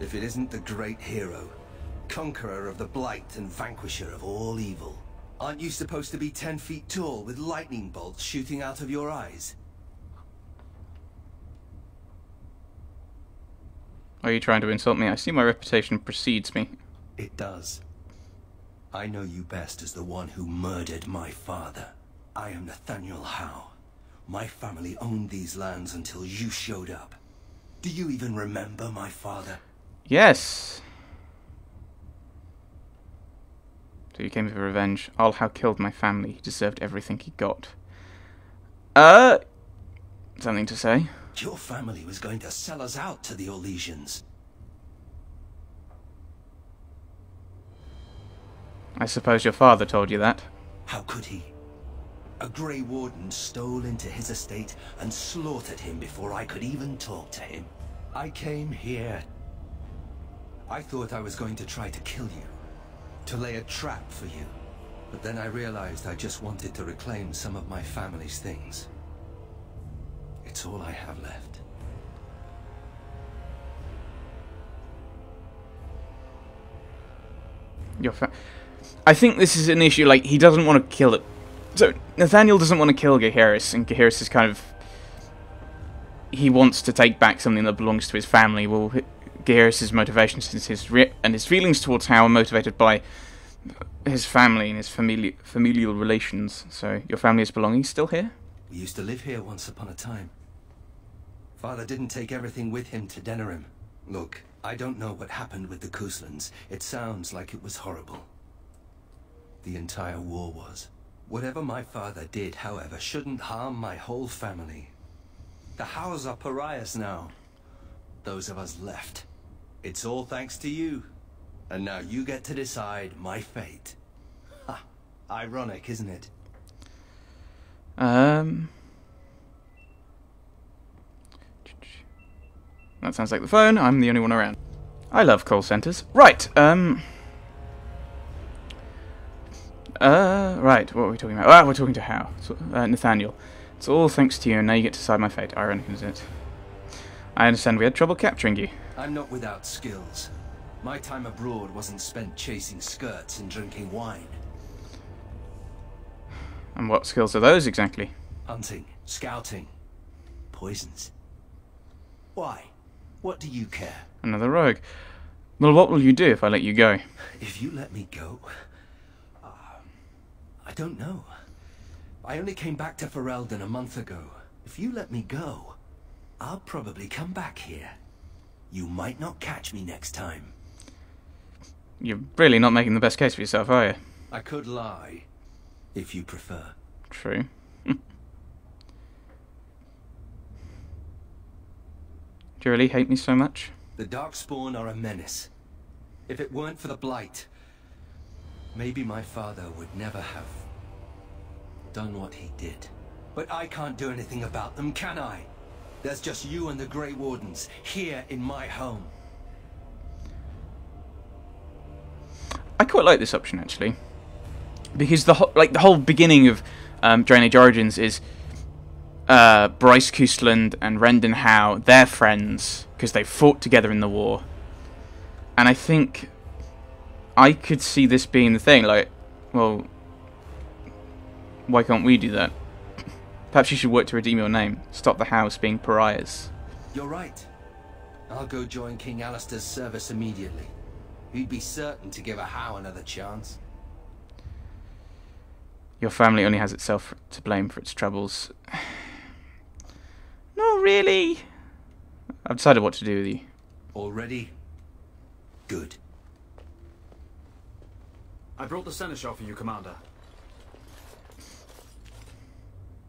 if it isn't the great hero, conqueror of the blight and vanquisher of all evil. Aren't you supposed to be 10 feet tall with lightning bolts shooting out of your eyes? Are you trying to insult me? I see my reputation precedes me. It does. I know you best as the one who murdered my father. I am Nathaniel Howe. My family owned these lands until you showed up. Do you even remember my father? Yes. So you came for revenge. Al Howe killed my family. He deserved everything he got. Something to say? Your family was going to sell us out to the Orlesians. I suppose your father told you that. How could he? A Grey Warden stole into his estate and slaughtered him before I could even talk to him. I came here. I thought I was going to try to kill you, to lay a trap for you. But then I realized I just wanted to reclaim some of my family's things. It's all I have left. I think this is an issue, like, he doesn't want to kill it. So, Nathaniel doesn't want to kill Gaheris, and Gaheris is kind of... He wants to take back something that belongs to his family. Well, Gaheris' motivations and his feelings towards Howe are motivated by his family and his familial relations. So, your family's belongings still here? We used to live here once upon a time. Father didn't take everything with him to Denerim. Look, I don't know what happened with the Couslands. It sounds like it was horrible. The entire war was. Whatever my father did, however, shouldn't harm my whole family. The Howes are pariahs now. Those of us left. It's all thanks to you. And now you get to decide my fate. Ha! Ironic, isn't it? That sounds like the phone. I'm the only one around. I love call centers. Right, right, what are we talking about? Ah, we're talking to Howe. So, Nathaniel. It's all thanks to you, and now you get to decide my fate. Ironic, isn't it? I understand we had trouble capturing you. I'm not without skills. My time abroad wasn't spent chasing skirts and drinking wine. And what skills are those, exactly? Hunting, scouting, poisons. Why? What do you care? Another rogue. Well, what will you do if I let you go? If you let me go... I don't know. I only came back to Ferelden a month ago. If you let me go, I'll probably come back here. You might not catch me next time. You're really not making the best case for yourself, are you? I could lie, if you prefer. True. Do you really hate me so much? The Darkspawn are a menace. If it weren't for the Blight, maybe my father would never have done what he did. But I can't do anything about them, can I? There's just you and the Grey Wardens here in my home. I quite like this option, actually, because the whole beginning of Drainage Origins is Bryce Coustland and Rendon Howe. They're friends because they fought together in the war, and I think I could see this being the thing. Like, well, why can't we do that? Perhaps you should work to redeem your name. Stop the Howes being pariahs. You're right. I'll go join King Alistair's service immediately. He'd be certain to give a Howe another chance. Your family only has itself to blame for its troubles. Not really. I've decided what to do with you. Already? Good. I brought the seneschal for you, Commander.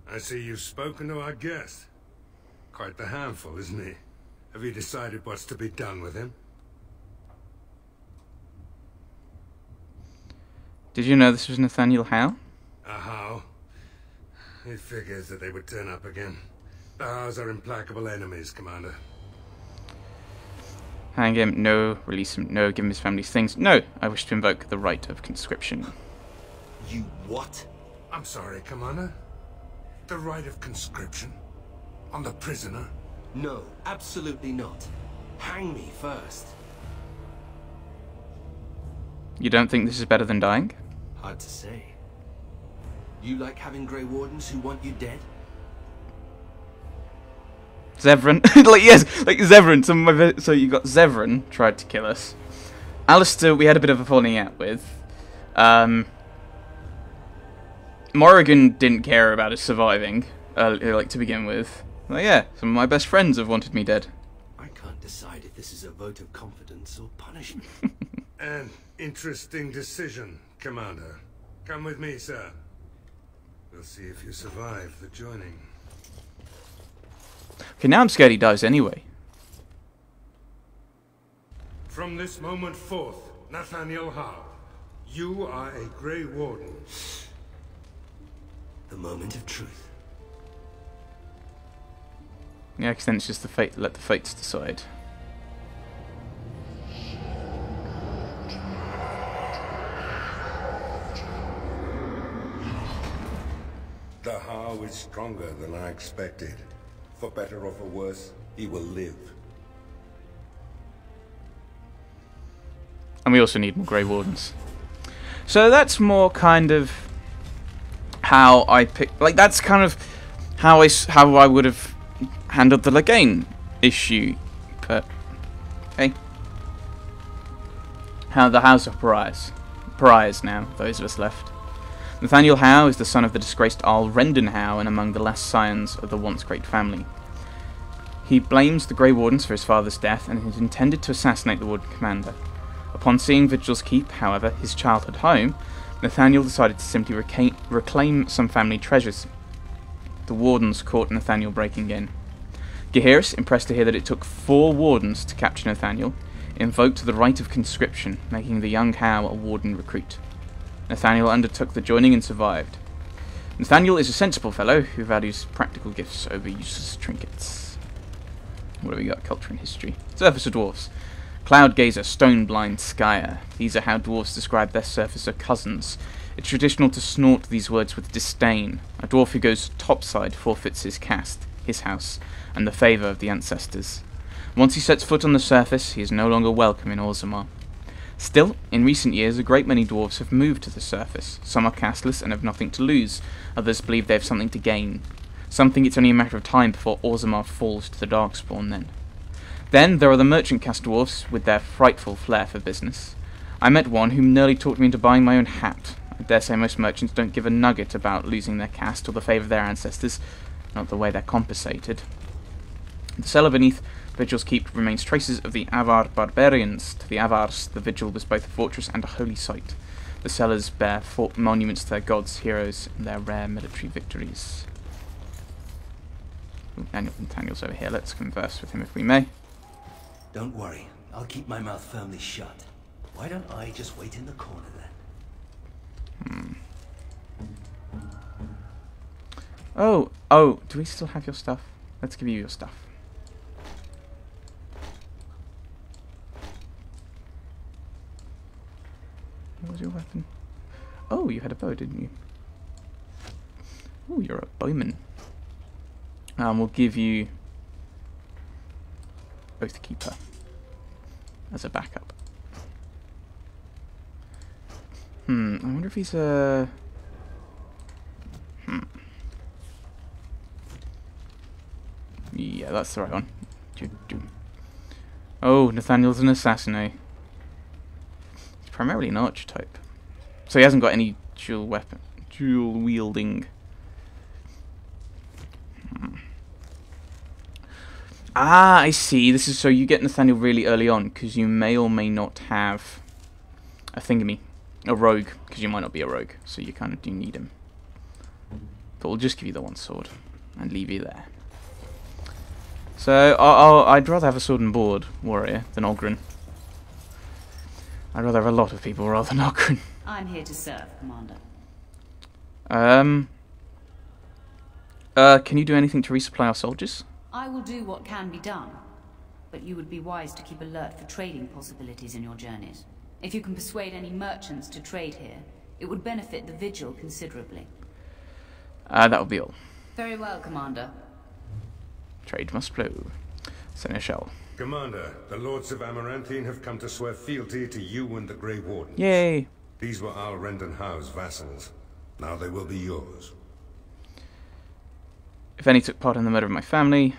I see you've spoken to our guest. Quite the handful, isn't he? Have you decided what's to be done with him? Did you know this was Nathaniel Howe? How? It figures that they would turn up again. The Howes are implacable enemies, Commander. Hang him, no. Release him, no. Give him his family's things, no. I wish to invoke the right of conscription. You what? I'm sorry, Commander. The right of conscription? On the prisoner? No, absolutely not. Hang me first. You don't think this is better than dying? Hard to say. You like having Grey Wardens who want you dead? Zevran, like yes, like Zevran. So you got Zevran tried to kill us. Alistair, we had a bit of a falling out with. Morrigan didn't care about us surviving, like to begin with. Well, yeah, some of my best friends have wanted me dead. I can't decide if this is a vote of confidence or punishment. An interesting decision, Commander. Come with me, sir. We'll see if you survive the joining. Okay, now I'm scared he dies anyway. From this moment forth, Nathaniel Howe, you are a Grey Warden. The moment of truth. Yeah, because then it's just the fate. Let the fates decide. The Howe is stronger than I expected. For better or for worse, he will live. And we also need more Grey Wardens. So that's more kind of how I pick. Like that's kind of how I would have handled the Lagain issue. But hey, how the House of Pariahs now. Those of us left. Nathaniel Howe is the son of the disgraced Earl Rendon Howe and among the last scions of the once great family. He blames the Grey Wardens for his father's death and has intended to assassinate the Warden Commander. Upon seeing Vigil's keep, however, his childhood home, Nathaniel decided to simply reclaim some family treasures. The Wardens caught Nathaniel breaking in. Gaheris, impressed to hear that it took 4 Wardens to capture Nathaniel, invoked the right of conscription, making the young Howe a Warden recruit. Nathaniel undertook the joining and survived. Nathaniel is a sensible fellow who values practical gifts over useless trinkets. What have we got? Culture and history. Surface of dwarfs. Cloudgazer, Stoneblind, Skyer. These are how dwarfs describe their surfacer cousins. It's traditional to snort these words with disdain. A dwarf who goes topside forfeits his caste, his house, and the favour of the ancestors. Once he sets foot on the surface, he is no longer welcome in Orzammar. Still, in recent years, a great many dwarves have moved to the surface. Some are casteless and have nothing to lose. Others believe they have something to gain. Some think it's only a matter of time before Orzammar falls to the Darkspawn then. Then there are the merchant caste dwarves with their frightful flair for business. I met one who nearly talked me into buying my own hat. I dare say most merchants don't give a nugget about losing their caste or the favour of their ancestors, not the way they're compensated. In the cellar beneath Vigil's keep remains traces of the Avar barbarians. To the Avars, the Vigil was both a fortress and a holy site. The cellars bear monuments to their gods, heroes, and their rare military victories. Nathaniel's over here. Let's converse with him if we may. Don't worry, I'll keep my mouth firmly shut. Why don't I just wait in the corner then? Oh, do we still have your stuff? Let's give you your stuff. What was your weapon? Oh, you had a bow, didn't you? Oh, you're a bowman. We'll give you Oathkeeper as a backup. I wonder if he's a... Yeah, that's the right one. Oh, Nathaniel's an assassin, eh? He's primarily an archer type. So he hasn't got any dual wielding. Ah, I see. This is so you get Nathaniel really early on, because you may or may not have a thingamy. A rogue, because you might not be a rogue, so you kind of do need him. But we'll just give you the one sword, and leave you there. So, I'd rather have a sword and board warrior than Oghren. I'd rather have a lot of people rather than Oghren. I'm here to serve, Commander. Can you do anything to resupply our soldiers? I will do what can be done, but you would be wise to keep alert for trading possibilities in your journeys. If you can persuade any merchants to trade here, it would benefit the Vigil considerably. That would be all. Very well, Commander. Trade must flow. Seneschal. Commander, the Lords of Amaranthine have come to swear fealty to you and the Grey Wardens. Yay! These were Al Rendon Howe's vassals. Now they will be yours. If any took part in the murder of my family...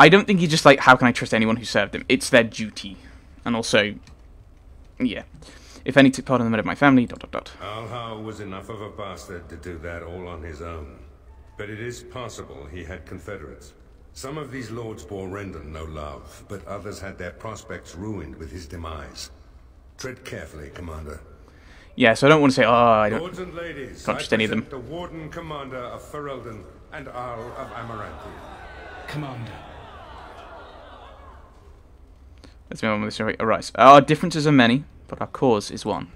I don't think he just like, how can I trust anyone who served him? It's their duty. And also, yeah. If any took part in the murder of my family, ... Al Howe was enough of a bastard to do that all on his own. But it is possible he had confederates. Some of these lords bore Rendon no love, but others had their prospects ruined with his demise. Tread carefully, Commander. Yeah, so I don't want to say, oh, I don't... Lords and ladies, Can't trust any of them. the Warden Commander of Ferelden and Arl of Amaranthine. Commander. Let's move on with the story. Alright, our differences are many, but our cause is one.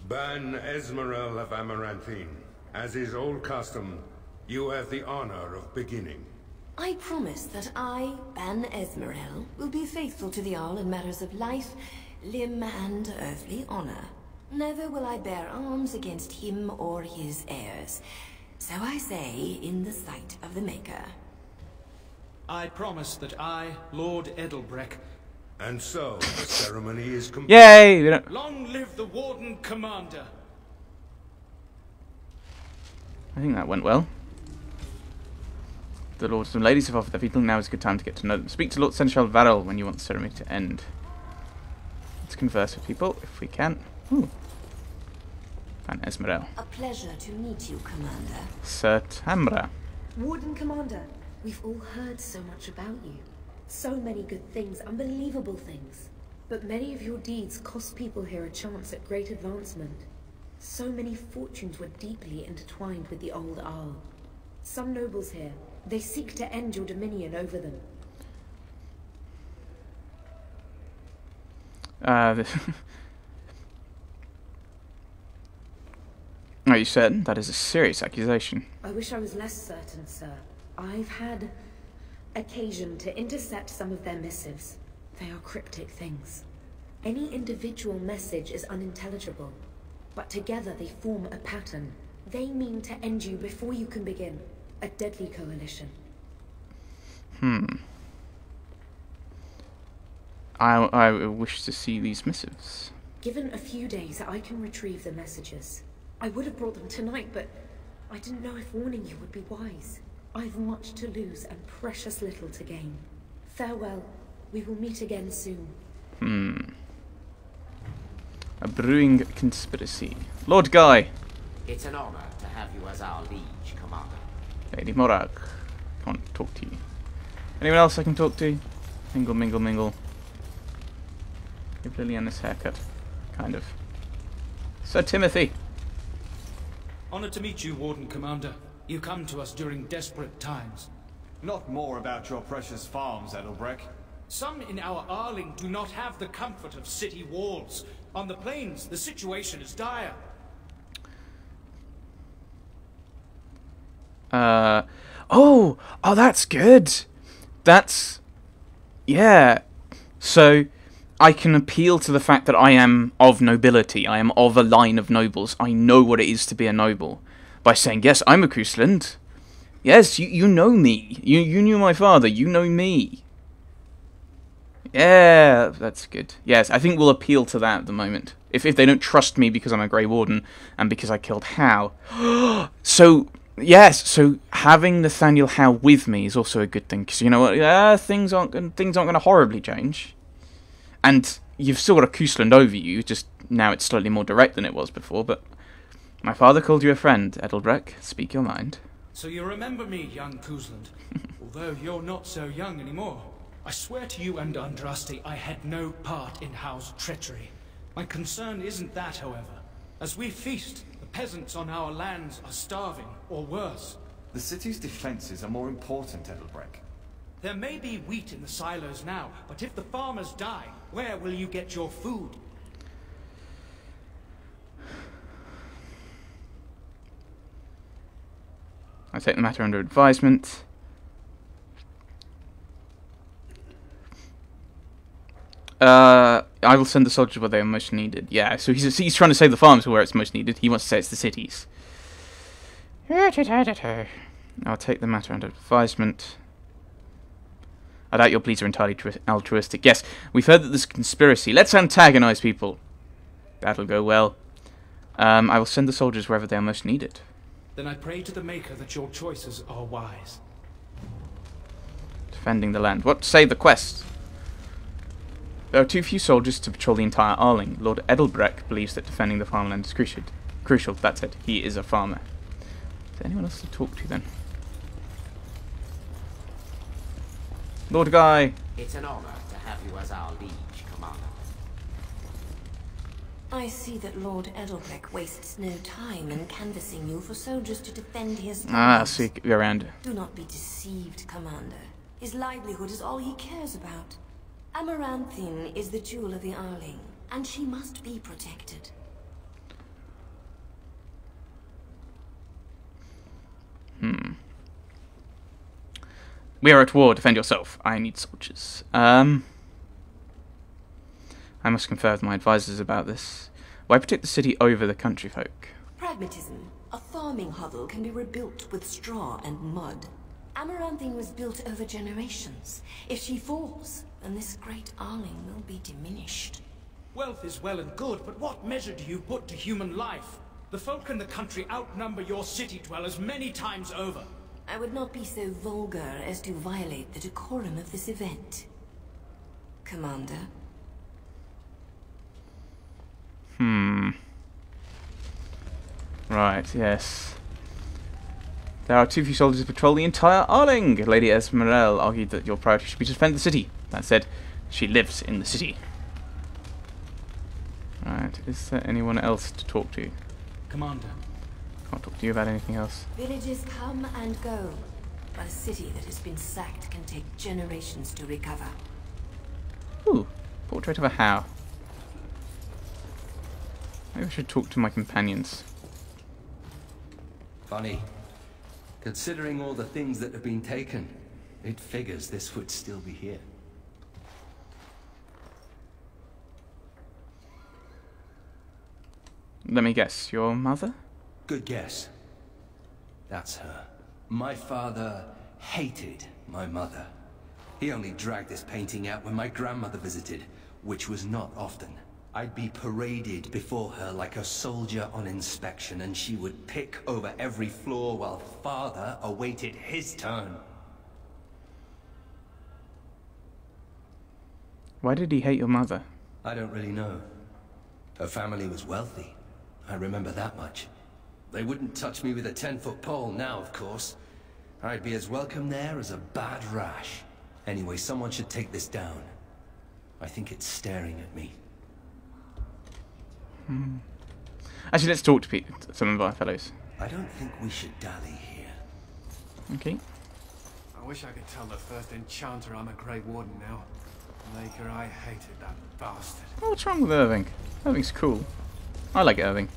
Ban Esmerel of Amaranthine, as is old custom, you have the honor of beginning. I promise that I, Ban Esmerel, will be faithful to the Jarl in matters of life, limb, and earthly honor. Never will I bear arms against him or his heirs. So I say, in the sight of the Maker. I promise that I, Lord Edelbreck... And so, the ceremony is complete. Yay! We don't... Long live the Warden Commander! I think that went well. The lords and ladies have offered their people. Now is a good time to get to know them. Speak to Lord Seneschal Varel when you want the ceremony to end. Let's converse with people, if we can. Ooh. Ban Esmerel. A pleasure to meet you, Commander. Sir Tamra. Warden Commander, we've all heard so much about you. So many good things, unbelievable things. But many of your deeds cost people here a chance at great advancement. So many fortunes were deeply intertwined with the old Arl. Some nobles here, they seek to end your dominion over them. Are you certain? That is a serious accusation. I wish I was less certain, sir. I've had occasion to intercept some of their missives. They are cryptic things. Any individual message is unintelligible, but together they form a pattern. They mean to end you before you can begin. A deadly coalition. I wish to see these missives. Given a few days, I can retrieve the messages. I would have brought them tonight, but I didn't know if warning you would be wise. I've much to lose and precious little to gain. Farewell. We will meet again soon. A brewing conspiracy. Lord Guy. It's an honor to have you as our liege, Commander. Lady Morag. I want to talk to you. Anyone else I can talk to? Mingle, mingle, mingle. Give Lillian this haircut. Kind of. Sir Timothy. Honored to meet you, Warden Commander. You come to us during desperate times. Not more about your precious farms, Edelbreck. Some in our Arling do not have the comfort of city walls. On the plains, the situation is dire. Oh, that's good. Yeah. So, I can appeal to the fact that I am of nobility. I am of a line of nobles. I know what it is to be a noble. By saying, yes, I'm a Coastland. Yes, you know me. You knew my father. You know me. Yeah, that's good. Yes, I think we'll appeal to that at the moment. If they don't trust me because I'm a Grey Warden and because I killed Howe. So, yes, so having Nathaniel Howe with me is also a good thing. Because you know what? Yeah, things aren't going to horribly change. And you've still got a Coastland over you. Just now it's slightly more direct than it was before. But my father called you a friend, Edelbreck. Speak your mind. So you remember me, young Coastland. Although you're not so young anymore. I swear to you and Andraste I had no part in Howe's treachery. My concern isn't that, however. As we feast, the peasants on our lands are starving, or worse. The city's defenses are more important, Edelbreck. There may be wheat in the silos now, but if the farmers die, where will you get your food? I take the matter under advisement. I will send the soldiers where they are most needed. Yeah, so he's trying to save the farms where it's most needed. He wants to say it's the cities. I'll take the matter under advisement. I doubt your pleas are entirely altruistic. Yes, we've heard that there's a conspiracy. Let's antagonize people. That'll go well. I will send the soldiers wherever they are most needed. Then I pray to the Maker that your choices are wise. Defending the land. What say the quest? There are too few soldiers to patrol the entire Arling. Lord Edelbreck believes that defending the farmland is crucial. That said, he is a farmer. Is there anyone else to talk to then? Lord Guy! It's an honor to have you as our liege, Commander. I see that Lord Edelbreck wastes no time in canvassing you for soldiers to defend his lands. So you go around. Do not be deceived, Commander. His livelihood is all he cares about. Amaranthine is the jewel of the Arling, and she must be protected. We are at war. Defend yourself. I need soldiers. I must confer with my advisors about this. Why protect the city over the country folk? Pragmatism. A farming hovel can be rebuilt with straw and mud. Amaranthine was built over generations. If she falls, then this great Arling will be diminished. Wealth is well and good, but what measure do you put to human life? The folk in the country outnumber your city dwellers many times over. I would not be so vulgar as to violate the decorum of this event, Commander. Right, yes. There are too few soldiers to patrol the entire Arling. Lady Esmerelle argued that your priority should be to defend the city. That said, she lives in the city. Right, is there anyone else to talk to? Commander. Can't talk to you about anything else. Villages come and go, but a city that has been sacked can take generations to recover. Ooh, portrait of a Howe. Maybe I should talk to my companions. Funny. Considering all the things that have been taken, it figures this would still be here. Let me guess, your mother? Good guess. That's her. My father hated my mother. He only dragged this painting out when my grandmother visited, which was not often. I'd be paraded before her like a soldier on inspection, and she would pick over every floor while father awaited his turn. Why did he hate your mother? I don't really know. Her family was wealthy. I remember that much. They wouldn't touch me with a 10-foot pole now, of course. I'd be as welcome there as a bad rash. Anyway, someone should take this down. I think it's staring at me. Actually, let's talk to some of our fellows. I don't think we should dally here. Okay. I wish I could tell the first enchanter I'm a Grey Warden now. Laker, I hated that bastard. Oh, what's wrong with Irving? Irving's cool. I like Irving.